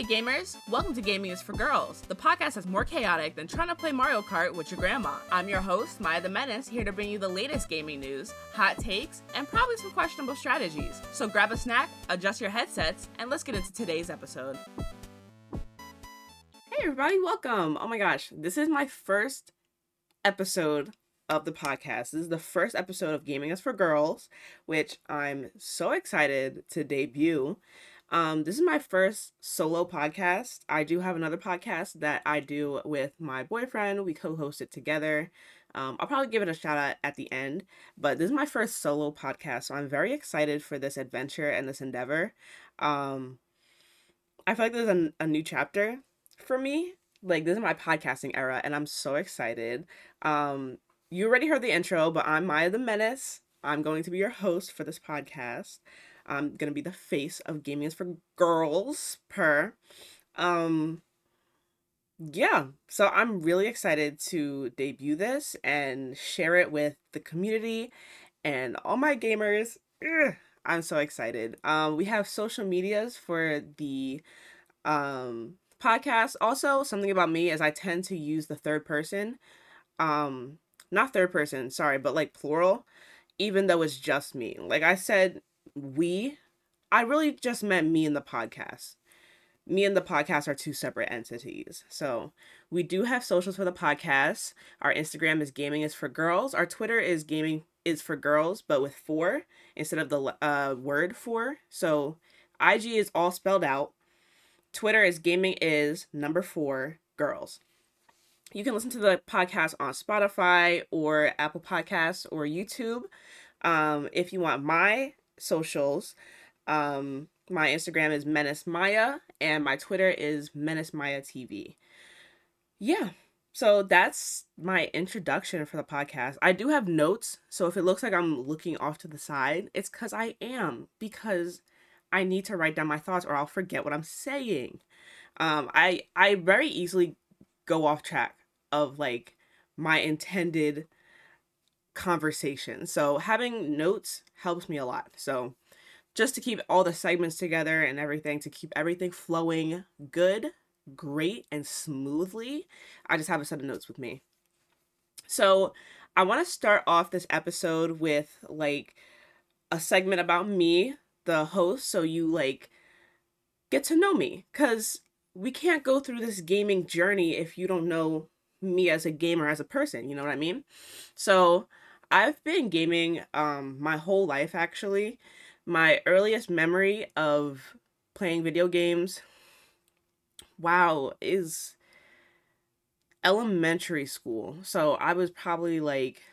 Hey gamers! Welcome to Gaming is for Girls, the podcast that's more chaotic than trying to play Mario Kart with your grandma. I'm your host, Maya the Menace, here to bring you the latest gaming news, hot takes, and probably some questionable strategies. So grab a snack, adjust your headsets, and let's get into today's episode. Hey everybody, welcome! Oh my gosh, this is my first episode of the podcast. This is the first episode of Gaming is for Girls, which I'm so excited to debut. This is my first solo podcast. I do have another podcast that I do with my boyfriend. We co-host it together. I'll probably give it a shout out at the end, but this is my first solo podcast, so I'm very excited for this adventure and this endeavor. I feel like there's a new chapter for me. Like, this is my podcasting era, and I'm so excited. You already heard the intro, but I'm Maya the Menace. I'm going to be your host for this podcast. I'm going to be the face of Gaming is for Girls Yeah, so I'm really excited to debut this and share it with the community and all my gamers. I'm so excited. We have social medias for the podcast. Also, something about me is I tend to use the third person. Not third person, sorry, but like plural, even though it's just me. Like I said, I really just meant me and the podcast. Me and the podcast are two separate entities. So we do have socials for the podcast. Our Instagram is Gaming is for Girls. Our Twitter is Gaming is for Girls, but with 4 instead of the word 4. So IG is all spelled out. Twitter is Gaming is 4 Girls. You can listen to the podcast on Spotify or Apple Podcasts or YouTube. If you want my socials, my Instagram is Menace Maya and my Twitter is Menace Maya TV. Yeah, so that's my introduction for the podcast. I do have notes, so if it looks like I'm looking off to the side, it's because I am, because I need to write down my thoughts or I'll forget what I'm saying. I very easily go off track of like my intended conversation. So having notes helps me a lot. So just to keep all the segments together and everything, to keep everything flowing good, great, and smoothly, I just have a set of notes with me. So I want to start off this episode with like a segment about me, the host, so you like get to know me, because we can't go through this gaming journey if you don't know me as a gamer, as a person, you know what I mean? So I've been gaming my whole life, actually. My earliest memory of playing video games, wow, is elementary school. So I was probably like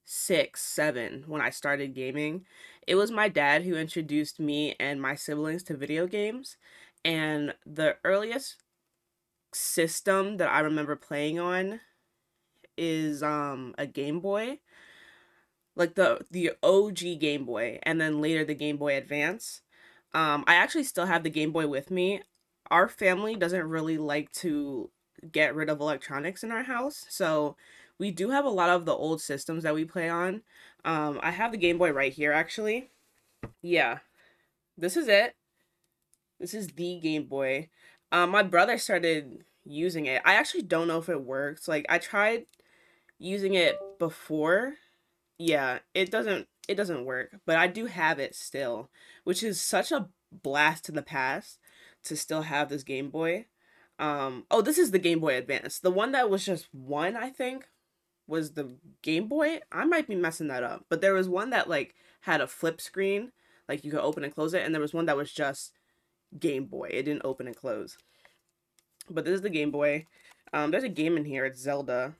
6, 7 when I started gaming. It was my dad who introduced me and my siblings to video games. And the earliest system that I remember playing on is a Game Boy. Like the OG Game Boy, and then later the Game Boy Advance. I actually still have the Game Boy with me. Our family doesn't really like to get rid of electronics in our house, so we do have a lot of the old systems that we play on. I have the Game Boy right here, actually. Yeah, this is it. This is the Game Boy. My brother started using it. I actually don't know if it works. Like, I tried using it before. Yeah, it doesn't work, but I do have it still, which is such a blast to the past to still have this Game Boy. Oh, this is the Game Boy Advance. The one that was just one, I think, was the Game Boy. I might be messing that up, but there was one that like had a flip screen, like you could open and close it, and there was one that was just Game Boy. It didn't open and close. But this is the Game Boy. There's a game in here. It's Zelda.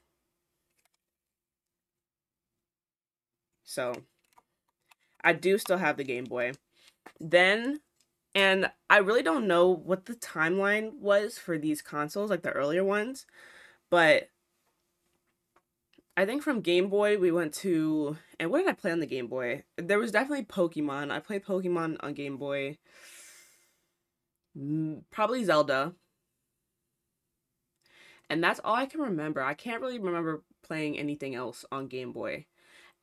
So I do still have the Game Boy. Then, and I really don't know what the timeline was for these consoles, like the earlier ones, but I think from Game Boy we went to, and what did I play on the Game Boy? There was definitely Pokemon. I played Pokemon on Game Boy. Probably Zelda. And that's all I can remember. I can't really remember playing anything else on Game Boy.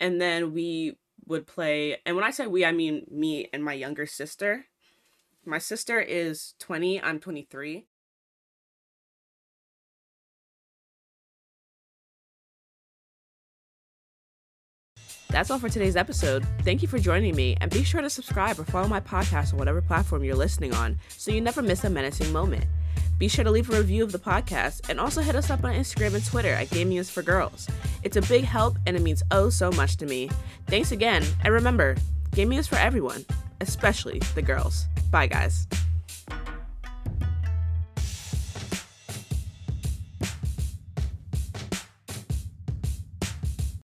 And then we would play, and when I say we, I mean me and my younger sister. My sister is 20, I'm 23. That's all for today's episode. Thank you for joining me, and be sure to subscribe or follow my podcast on whatever platform you're listening on so you never miss a menacing moment. Be sure to leave a review of the podcast and also hit us up on Instagram and Twitter at Gaming is for Girls. It's a big help and it means oh so much to me. Thanks again, and remember, gaming is for everyone, especially the girls. Bye, guys.